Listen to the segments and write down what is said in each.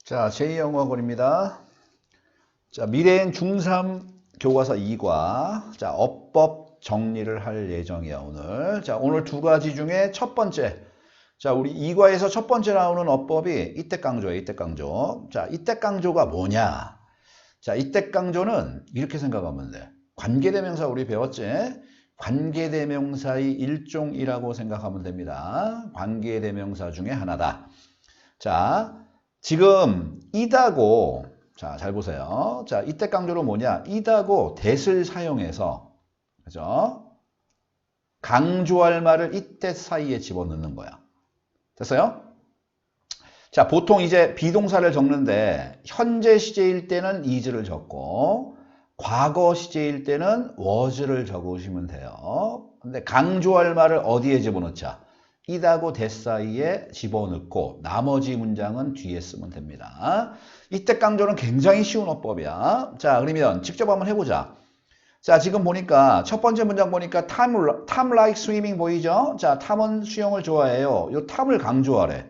자, 제2영어학원입니다. 자, 미래엔 중3 교과서 2과. 자, 어법 정리를 할 예정이야, 오늘. 자, 오늘 두 가지 중에 첫 번째. 자, 우리 2과에서 첫 번째 나오는 어법이 이때깡조예요, 이때깡조. 자, 이때깡조가 뭐냐? 자, 이때깡조는 이렇게 생각하면 돼. 관계대명사 우리 배웠지? 관계대명사의 일종이라고 생각하면 됩니다. 관계대명사 중에 하나다. 자, 지금 이다고, 자, 잘 보세요. 자, 이때 강조는 뭐냐? 이다고 that을 사용해서, 그죠? 강조할 말을 이때 사이에 집어넣는 거야. 됐어요? 자, 보통 이제 비동사를 적는데, 현재 시제일 때는 is를 적고, 과거 시제일 때는 was를 적으시면 돼요. 근데 강조할 말을 어디에 집어넣자? 이다고 that 사이에 집어넣고 나머지 문장은 뒤에 쓰면 됩니다. 이때 강조는 굉장히 쉬운 어법이야. 자, 그러면 직접 한번 해보자. 자, 지금 보니까 첫 번째 문장 보니까 Tom likes swimming 보이죠? 자, 탐은 수영을 좋아해요. 이 탐을 강조하래.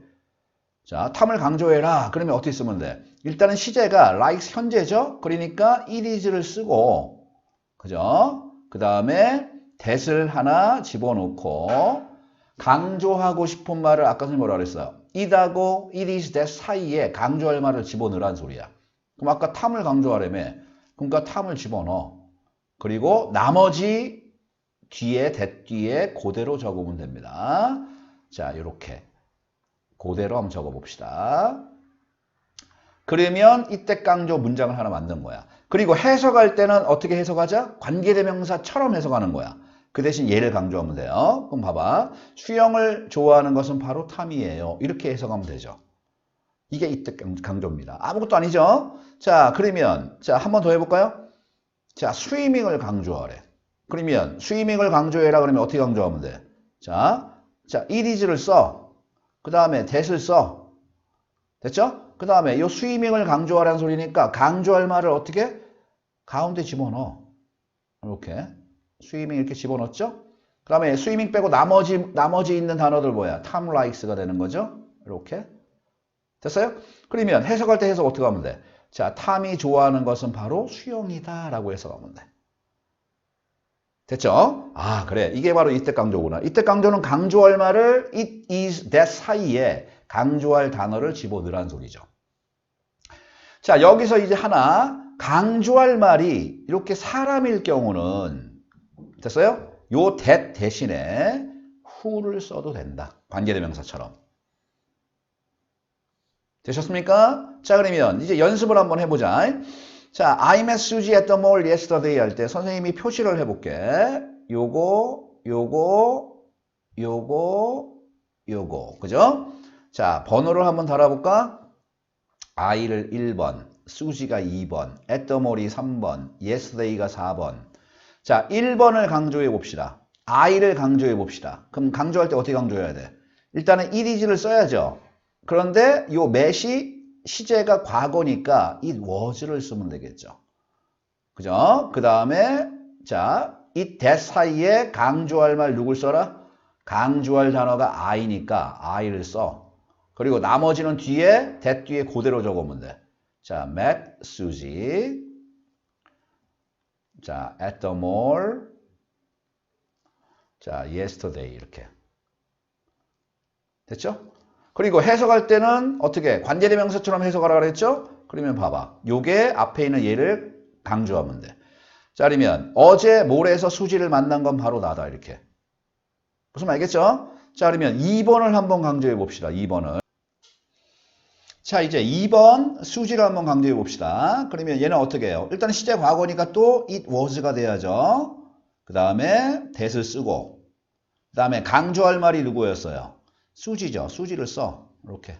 자, 탐을 강조해라. 그러면 어떻게 쓰면 돼? 일단은 시제가 likes 현재죠? 그러니까 it is를 쓰고, 그죠? 그 다음에 that을 하나 집어넣고 강조하고 싶은 말을 아까 선생님 뭐라 그랬어요? it하고 it is that 사이에 강조할 말을 집어넣으란 소리야. 그럼 아까 탐을 강조하려면 그러니까 탐을 집어넣어. 그리고 나머지 뒤에 that 뒤에 그대로 적으면 됩니다. 자, 이렇게 그대로 한번 적어봅시다. 그러면 이때 강조 문장을 하나 만든 거야. 그리고 해석할 때는 어떻게 해석하자? 관계대명사처럼 해석하는 거야. 그 대신 얘를 강조하면 돼요. 그럼 봐봐. 수영을 좋아하는 것은 바로 탐이에요. 이렇게 해석하면 되죠. 이게 이때 강조입니다. 아무것도 아니죠? 자, 그러면 자, 한 번 더 해볼까요? 자, 스위밍을 강조하래. 그러면 스위밍을 강조해라 그러면 어떻게 강조하면 돼? 자, it is를 써. 그 다음에 that을 써. 됐죠? 그 다음에 이 스위밍을 강조하라는 소리니까 강조할 말을 어떻게? 가운데 집어넣어. 이렇게. 스위밍 이렇게 집어넣었죠? 그 다음에 스위밍 빼고 나머지 있는 단어들 뭐야? Tom likes가 되는 거죠? 이렇게. 됐어요? 그러면 해석할 때 해석 어떻게 하면 돼? 자, 탐이 좋아하는 것은 바로 수영이다 라고 해석하면 돼. 됐죠? 아, 그래. 이게 바로 이때 강조구나. 이때 강조는 강조할 말을 it is that 사이에 강조할 단어를 집어넣으란 소리죠. 자, 여기서 이제 하나 강조할 말이 이렇게 사람일 경우는 됐어요? 요 that 대신에 who를 써도 된다. 관계대명사처럼. 되셨습니까? 자, 그러면 이제 연습을 한번 해보자. 자, I met Susie at the mall yesterday 할 때 선생님이 표시를 해볼게. 요거. 그죠? 자, 번호를 한번 달아볼까? I를 1번, Susie가 2번, at the mall이 3번, yesterday가 4번. 자, 1번을 강조해 봅시다. I를 강조해 봅시다. 그럼 강조할 때 어떻게 강조해야 돼? 일단은 it is를 써야죠. 그런데 요 met이 시제가 과거니까 it was를 쓰면 되겠죠. 그죠? 그 다음에 자, it that 사이에 강조할 말 누굴 써라? 강조할 단어가 I니까 I를 써. 그리고 나머지는 뒤에 that 뒤에 그대로 적으면 돼. 자, met Susie. 자, at the mall. 자, yesterday 이렇게. 됐죠? 그리고 해석할 때는 어떻게? 관계대명사처럼 해석하라 그랬죠? 그러면 봐봐. 요게 앞에 있는 얘를 강조하면 돼. 자, 그러면 어제 모레에서 수지를 만난 건 바로 나다 이렇게. 무슨 말 알겠죠? 자, 그러면 2번을 한번 강조해 봅시다. 2번을. 자, 이제 2번 수지를 한번 강조해 봅시다. 그러면 얘는 어떻게 해요? 일단 시제 과거니까 또 it was가 돼야죠. 그 다음에 that을 쓰고 그 다음에 강조할 말이 누구였어요? 수지죠. 수지를 써. 이렇게.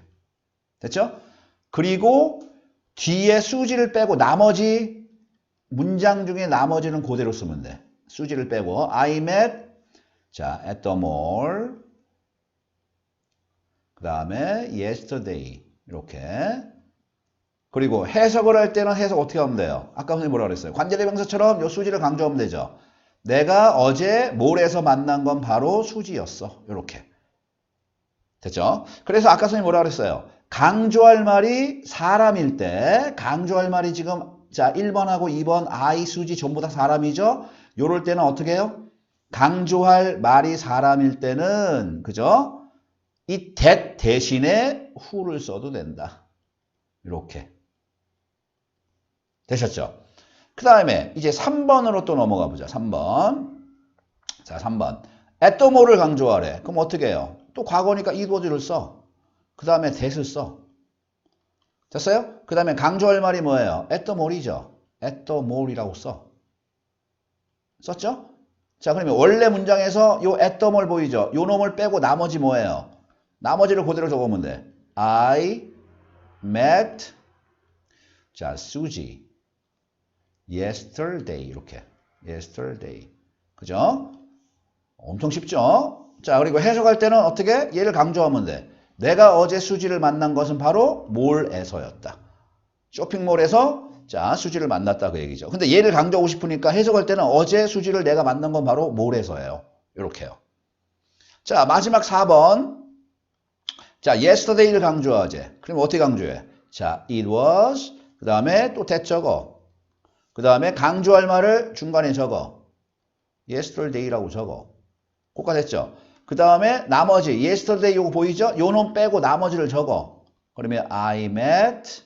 됐죠? 그리고 뒤에 수지를 빼고 나머지 문장 중에 나머지는 그대로 쓰면 돼. 수지를 빼고 I met 자, at the mall 그 다음에 yesterday 이렇게. 그리고 해석을 할 때는 해석 어떻게 하면 돼요? 아까 선생님 뭐라 그랬어요? 관계대명사처럼 요 수지를 강조하면 되죠. 내가 어제 몰에서 만난 건 바로 수지였어. 이렇게. 됐죠? 그래서 아까 선생님 뭐라 그랬어요? 강조할 말이 사람일 때, 강조할 말이 지금 자 1번하고 2번 I, 수지 전부 다 사람이죠. 요럴 때는 어떻게 해요? 강조할 말이 사람일 때는 그죠? 이 that 대신에 who를 써도 된다. 이렇게. 되셨죠? 그 다음에 이제 3번으로 또 넘어가 보자. 3번. 자, 3번. at the mall을 강조하래. 그럼 어떻게 해요? 또 과거니까 it was를 써. 그 다음에 that을 써. 됐어요? 그 다음에 강조할 말이 뭐예요? at the mall이죠. at the mall이라고 써. 썼죠? 자, 그러면 원래 문장에서 요 at the mall 보이죠? 요 놈을 빼고 나머지 뭐예요? 나머지를 그대로 적으면 돼. I met 자, Susie yesterday 이렇게. yesterday. 그죠? 엄청 쉽죠? 자, 그리고 해석할 때는 어떻게? 얘를 강조하면 돼. 내가 어제 수지를 만난 것은 바로 몰에서였다. 쇼핑몰에서 자, 수지를 만났다 그 얘기죠. 근데 얘를 강조하고 싶으니까 해석할 때는 어제 수지를 내가 만난 건 바로 몰에서예요. 이렇게요. 자, 마지막 4번. 자, yesterday를 강조하지. 그럼 어떻게 강조해? 자, it was. 그 다음에 또 that 적어. 그 다음에 강조할 말을 중간에 적어. yesterday라고 적어. 고가 됐죠? 그 다음에 나머지 yesterday 요거 보이죠? 요 놈 빼고 나머지를 적어. 그러면 I met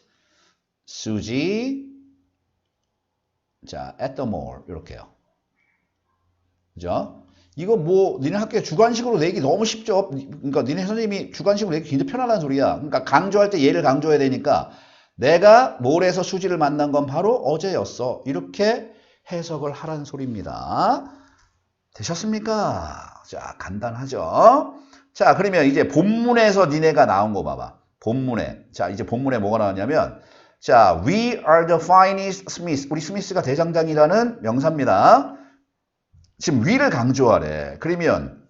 Susie 자, at the mall 이렇게요. 그죠? 이거 뭐 니네 학교에 주관식으로 내기 너무 쉽죠? 그러니까 니네 선생님이 주관식으로 내기 굉장히 편하다는 소리야. 그러니까 강조할 때 얘를 강조해야 되니까 내가 몰에서 수지를 만난 건 바로 어제였어. 이렇게 해석을 하라는 소리입니다. 되셨습니까? 자, 간단하죠? 자, 그러면 이제 본문에서 니네가 나온 거 봐봐. 본문에. 자, 이제 본문에 뭐가 나왔냐면 자, we are the finest Smith. 우리 스미스가 대장장이라는 명사입니다. 지금 we를 강조하래. 그러면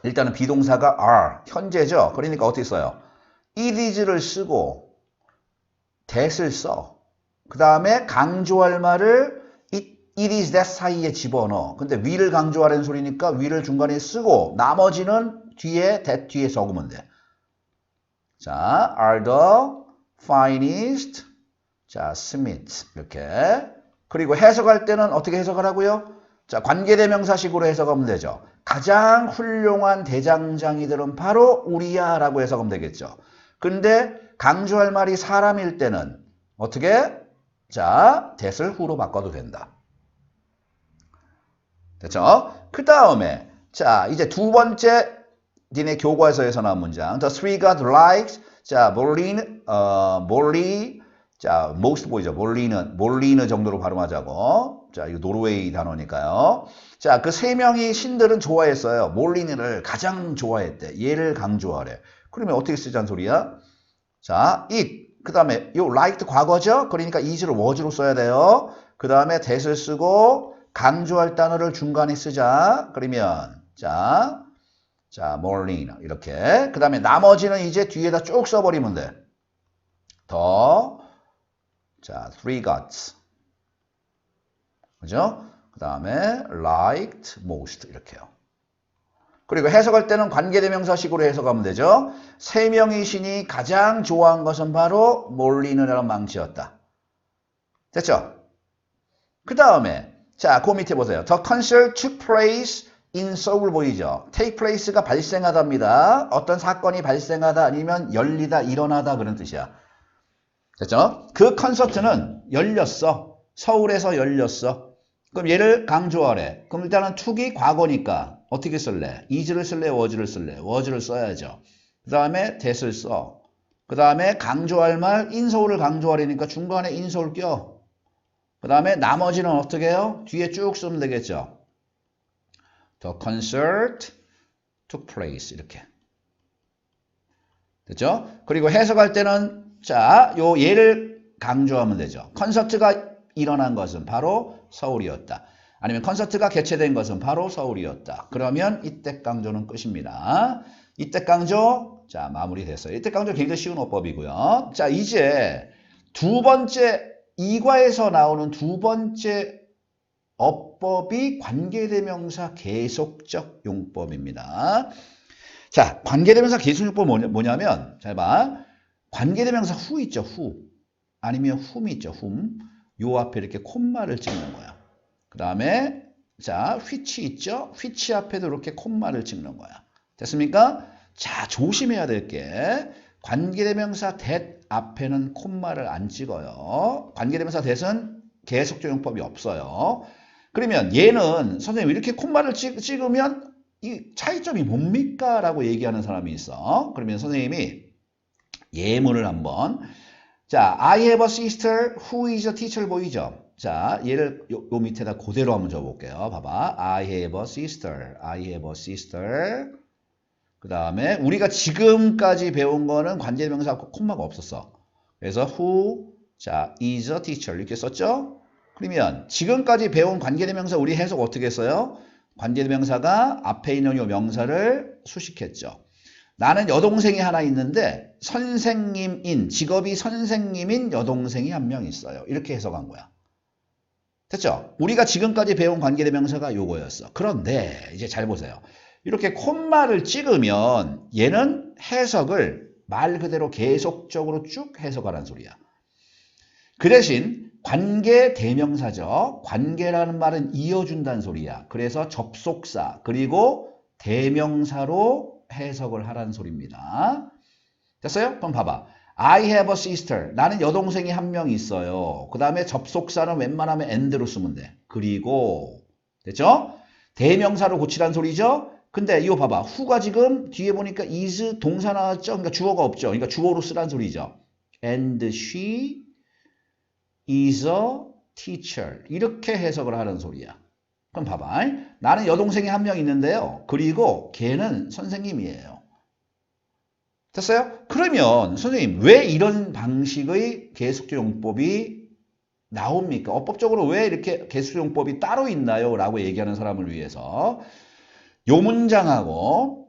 일단은 비동사가 are, 현재죠? 그러니까 어떻게 써요? it is를 쓰고 that을 써. 그 다음에 강조할 말을 it is that 사이에 집어넣어. 근데 we를 강조하라는 소리니까 we를 중간에 쓰고 나머지는 뒤에 that 뒤에 적으면 돼. 자, are the finest 자, Smith 이렇게. 그리고 해석할 때는 어떻게 해석하라고요? 자, 관계대명사식으로 해석하면 되죠. 가장 훌륭한 대장장이들은 바로 우리야 라고 해석하면 되겠죠. 근데 강조할 말이 사람일 때는 어떻게? 자, that을 who로 바꿔도 된다. 됐죠? 그 다음에 자, 이제 두 번째 니네 교과서에서 나온 문장. The three got likes. 자, 몰리 자, most 보이죠? 몰리는 정도로 발음하자고. 자, 이거 노르웨이 단어니까요. 자, 그 세 명이 신들은 좋아했어요. 몰리는를 가장 좋아했대. 얘를 강조하래. 그러면 어떻게 쓰자는 소리야? 자, it. 그 다음에 요 liked 과거죠? 그러니까 is를 was로 써야 돼요. 그 다음에 that을 쓰고 강조할 단어를 중간에 쓰자. 그러면 자, 몰린 이렇게. 그 다음에 나머지는 이제 뒤에다 쭉 써버리면 돼. 자, three gods. 그죠? 그 다음에 liked most 이렇게요. 그리고 해석할 때는 관계대명사식으로 해석하면 되죠. 세 명의 신이 가장 좋아한 것은 바로 몰리느라는 망치였다. 됐죠? 그 다음에 자, 그 밑에 보세요. The concert took place in Seoul 보이죠? take place가 발생하다입니다. 어떤 사건이 발생하다 아니면 열리다, 일어나다 그런 뜻이야. 됐죠? 그 콘서트는 열렸어. 서울에서 열렸어. 그럼 얘를 강조하래. 그럼 일단은 took이 과거니까 어떻게 쓸래? is를 쓸래? was를 쓸래? was를 써야죠. 그 다음에 that을 써. 그 다음에 강조할 말 in Seoul을 강조하려니까 중간에 in Seoul 껴. 그 다음에 나머지는 어떻게 해요? 뒤에 쭉 쓰면 되겠죠. The concert took place 이렇게. 됐죠? 그리고 해석할 때는 자, 요 얘를 강조하면 되죠. 콘서트가 일어난 것은 바로 서울이었다. 아니면 콘서트가 개최된 것은 바로 서울이었다. 그러면 이때 강조는 끝입니다. 이때 강조 자, 마무리됐어요. 이때 강조 굉장히 쉬운 어법이고요. 자, 이제 두 번째 2과에서 나오는 두 번째 어법이 관계대명사 계속적 용법입니다. 자, 관계대명사 계속용법 뭐냐면 잘 봐. 관계대명사 who 있죠, who. 아니면 whom 있죠, whom. 요 앞에 이렇게 콤마를 찍는 거야. 그 다음에 자, which 있죠? which 앞에도 이렇게 콤마를 찍는 거야. 됐습니까? 자, 조심해야 될 게 관계대명사 that 앞에는 콤마를 안 찍어요. 관계대명사 that은 계속적용법이 없어요. 그러면 얘는 선생님 이렇게 콤마를 찍으면 이 차이점이 뭡니까? 라고 얘기하는 사람이 있어. 그러면 선생님이 예문을 한번 자, I have a sister who is a teacher 보이죠? 자, 얘를 요 밑에다 그대로 한번 적어볼게요. 봐봐. I have a sister. I have a sister. 그 다음에 우리가 지금까지 배운 거는 관계대명사 콤마가 없었어. 그래서 who 자, is a teacher 이렇게 썼죠? 그러면 지금까지 배운 관계대명사 우리 해석 어떻게 했어요? 관계대명사가 앞에 있는 요 명사를 수식했죠. 나는 여동생이 하나 있는데 선생님인 직업이 선생님인 여동생이 한 명 있어요. 이렇게 해석한 거야. 됐죠? 우리가 지금까지 배운 관계대명사가 요거였어. 그런데 이제 잘 보세요. 이렇게 콤마를 찍으면 얘는 해석을 말 그대로 계속적으로 쭉 해석하라는 소리야. 그 대신 관계대명사죠. 관계라는 말은 이어준다는 소리야. 그래서 접속사 그리고 대명사로 해석을 하라는 소리입니다. 됐어요? 그럼 봐봐. I have a sister. 나는 여동생이 한 명 있어요. 그 다음에 접속사는 웬만하면 and로 쓰면 돼. 그리고 됐죠? 대명사로 고치라는 소리죠? 근데 이거 봐봐. who가 지금 뒤에 보니까 is 동사 나왔죠? 그러니까 주어가 없죠. 그러니까 주어로 쓰라는 소리죠. And she is a teacher. 이렇게 해석을 하는 소리야. 그럼 봐봐. 나는 여동생이 한 명 있는데요. 그리고 걔는 선생님이에요. 됐어요? 그러면 선생님 왜 이런 방식의 계속적용법이 나옵니까? 어법적으로 왜 이렇게 계속적용법이 따로 있나요? 라고 얘기하는 사람을 위해서 요 문장하고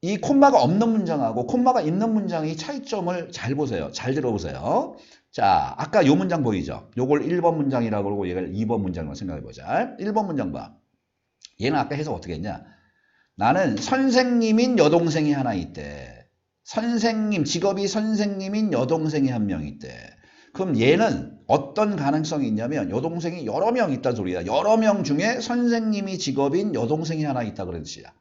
이 콤마가 없는 문장하고 콤마가 있는 문장의 차이점을 잘 보세요. 잘 들어보세요. 자, 아까 요 문장 보이죠? 요걸 1번 문장이라고 그러고 얘를 2번 문장으로 생각해보자. 1번 문장 봐. 얘는 아까 해석 어떻게 했냐? 나는 선생님인 여동생이 하나 있대. 선생님, 직업이 선생님인 여동생이 한 명 있대. 그럼 얘는 어떤 가능성이 있냐면 여동생이 여러 명 있다는 소리야. 여러 명 중에 선생님이 직업인 여동생이 하나 있다 그런 뜻이야.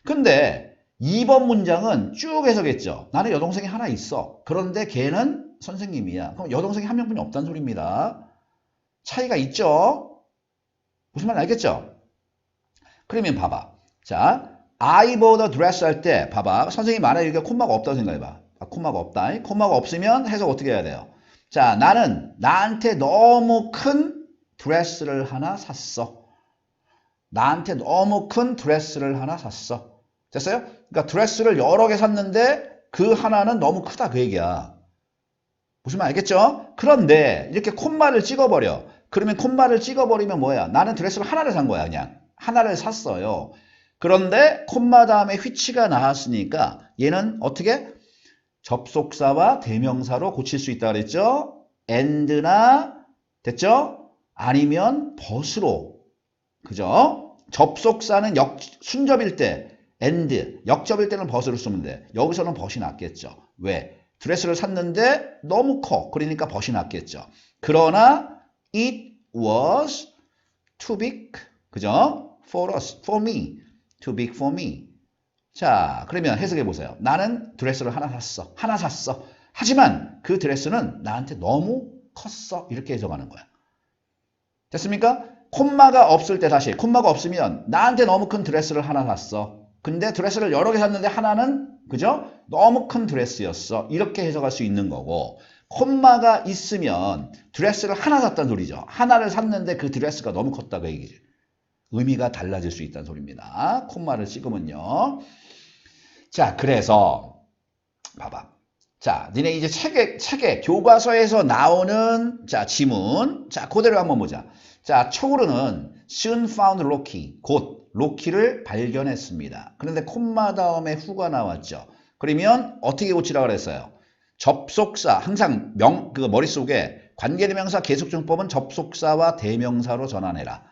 근데 2번 문장은 쭉 해석했죠. 나는 여동생이 하나 있어. 그런데 걔는 선생님이야. 그럼 여동생이 한 명뿐이 없다는 소리입니다. 차이가 있죠? 무슨 말인지 알겠죠? 그러면 봐봐. 자, I bought a dress 할 때 봐봐. 선생님이 만약에 여기가 콤마가 없다고 생각해봐. 콤마가 없다. 콤마가 없으면 해석 어떻게 해야 돼요? 자, 나는 나한테 너무 큰 드레스를 하나 샀어. 나한테 너무 큰 드레스를 하나 샀어. 됐어요? 그러니까 드레스를 여러 개 샀는데 그 하나는 너무 크다 그 얘기야. 무슨 말 알겠죠? 그런데 이렇게 콤마를 찍어버려. 그러면 콤마를 찍어버리면 뭐야? 나는 드레스를 하나를 산 거야 그냥. 하나를 샀어요. 그런데 콤마 다음에 which가 나왔으니까 얘는 어떻게? 접속사와 대명사로 고칠 수 있다 그랬죠? and나 됐죠? 아니면 but으로 그죠? 접속사는 순접일 때 and, 역접일 때는 but으로 쓰면 돼. 여기서는 but이 낫겠죠. 왜? 드레스를 샀는데 너무 커. 그러니까 but이 낫겠죠. 그러나 it was too big. 그죠? For us, for me. Too big for me. 자, 그러면 해석해 보세요. 나는 드레스를 하나 샀어. 하나 샀어. 하지만 그 드레스는 나한테 너무 컸어. 이렇게 해석하는 거야. 됐습니까? 콤마가 없을 때 다시 콤마가 없으면 나한테 너무 큰 드레스를 하나 샀어. 근데 드레스를 여러 개 샀는데 하나는 그죠? 너무 큰 드레스였어. 이렇게 해석할 수 있는 거고 콤마가 있으면 드레스를 하나 샀다는 소리죠. 하나를 샀는데 그 드레스가 너무 컸다고 얘기지. 의미가 달라질 수 있다는 소리입니다. 콤마를 찍으면요. 자, 그래서 봐봐. 자, 니네 이제 책에 교과서에서 나오는 자 지문. 자, 그대로 한번 보자. 자, 초우르는 soon found Loki. 곧 로키를 발견했습니다. 그런데 콤마 다음에 who가 나왔죠. 그러면 어떻게 고치라고 그랬어요? 접속사 항상 그 머릿속에 관계대명사 계속정법은 접속사와 대명사로 전환해라.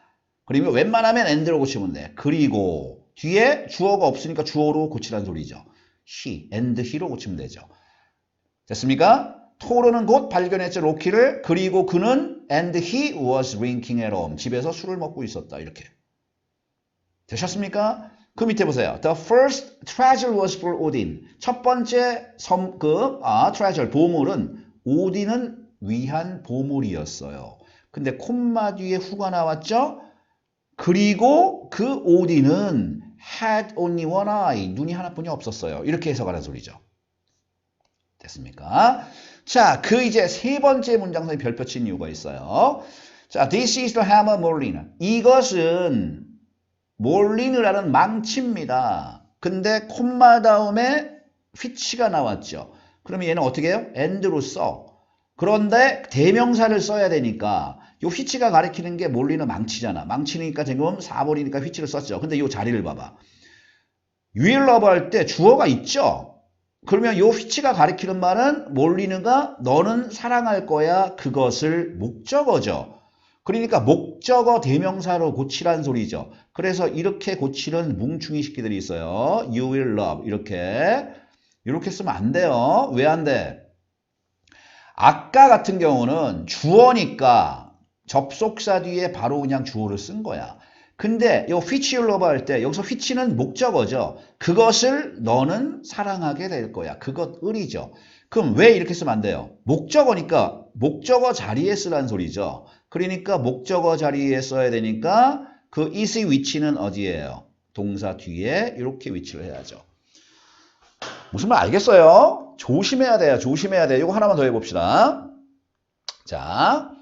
그러면 웬만하면 and로 고치면 돼. 그리고 뒤에 주어가 없으니까 주어로 고치라는 소리죠. he, and he로 고치면 되죠. 됐습니까? 토르는 곧 발견했죠, 로키를. 그리고 그는 and he was drinking at home. 집에서 술을 먹고 있었다. 이렇게. 되셨습니까? 그 밑에 보세요. The first treasure was for Odin. 첫 번째 treasure, 보물은 오딘은 위한 보물이었어요. 근데 콤마 뒤에 후가 나왔죠? 그리고 그 오딘은 had only one eye. 눈이 하나뿐이 없었어요. 이렇게 해석하는 소리죠. 됐습니까? 자, 그 이제 세 번째 문장선에 별표 친 이유가 있어요. 자, this is the hammer Mjolnir. 이것은 몰리느라는 망치입니다. 근데 콤마 다음에 which가 나왔죠. 그러면 얘는 어떻게 해요? and로 써. 그런데 대명사를 써야 되니까 요 which가 가리키는 게 몰리는 망치잖아. 망치니까 지금 4번이니까 which를 썼죠. 근데 요 자리를 봐봐. you will love 할 때 주어가 있죠. 그러면 요 which가 가리키는 말은 몰리느가 너는 사랑할 거야. 그것을 목적어죠. 그러니까 목적어 대명사로 고치란 소리죠. 그래서 이렇게 고치는 뭉충이 식기들이 있어요. You will love 이렇게 쓰면 안 돼요. 왜 안 돼? 아까 같은 경우는 주어니까 접속사 뒤에 바로 그냥 주어를 쓴 거야. 근데 요 which you love 할 때 여기서 which는 목적어죠. 그것을 너는 사랑하게 될 거야. 그것을이죠. 그럼 왜 이렇게 쓰면 안 돼요? 목적어니까 목적어 자리에 쓰란 소리죠. 그러니까 목적어 자리에 써야 되니까 그 is which는 어디예요? 동사 뒤에 이렇게 위치를 해야죠. 무슨 말 알겠어요? 조심해야 돼요. 조심해야 돼요. 이거 하나만 더 해봅시다. 자,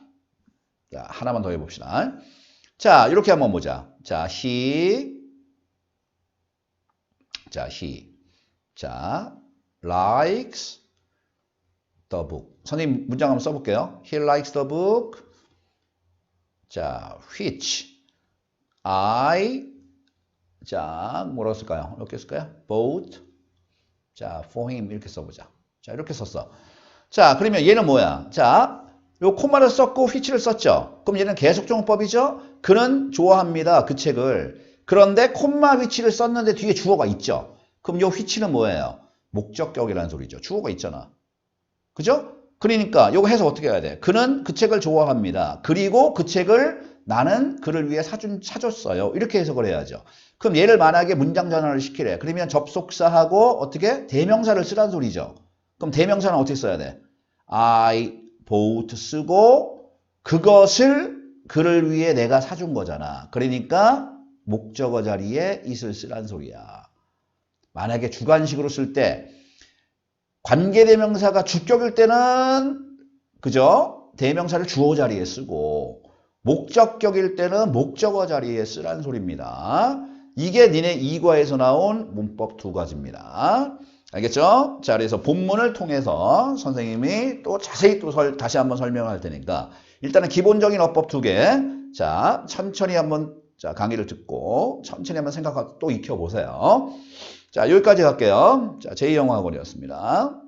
하나만 더 해봅시다. 자, 이렇게 한번 보자. 자, he likes the book. 선생님 문장 한번 써볼게요. He likes the book. 자, which 뭐라고 쓸까요? 이렇게 쓸까요? bought. 자, for him 이렇게 써보자. 자, 이렇게 썼어. 자, 그러면 얘는 뭐야? 자, 요 콤마를 썼고 which를 썼죠. 그럼 얘는 계속정법이죠. 그는 좋아합니다. 그 책을. 그런데 콤마 which를 썼는데 뒤에 주어가 있죠. 그럼 요 which는 뭐예요? 목적격이라는 소리죠. 주어가 있잖아. 그죠? 그러니까 요거 해서 어떻게 해야 돼? 그는 그 책을 좋아합니다. 그리고 그 책을 나는 그를 위해 사줬어요. 이렇게 해석을 해야죠. 그럼 얘를 만약에 문장 전환을 시키래. 그러면 접속사하고 어떻게? 대명사를 쓰란 소리죠. 그럼 대명사는 어떻게 써야 돼? I bought 쓰고 그것을 그를 위해 내가 사준 거잖아. 그러니까 목적어 자리에 it을 쓰란 소리야. 만약에 주관식으로 쓸 때 관계대명사가 주격일 때는 그죠? 대명사를 주어 자리에 쓰고 목적격일 때는 목적어 자리에 쓰란 소리입니다. 이게 니네 2과에서 나온 문법 두 가지입니다. 알겠죠? 자, 그래서 본문을 통해서 선생님이 또 자세히 다시 한번 설명할 테니까 일단은 기본적인 어법 두 개. 자, 천천히 한번 강의를 듣고 천천히 한번 생각하고 또 익혀보세요. 자, 여기까지 갈게요. 자, 제2영어학원이었습니다.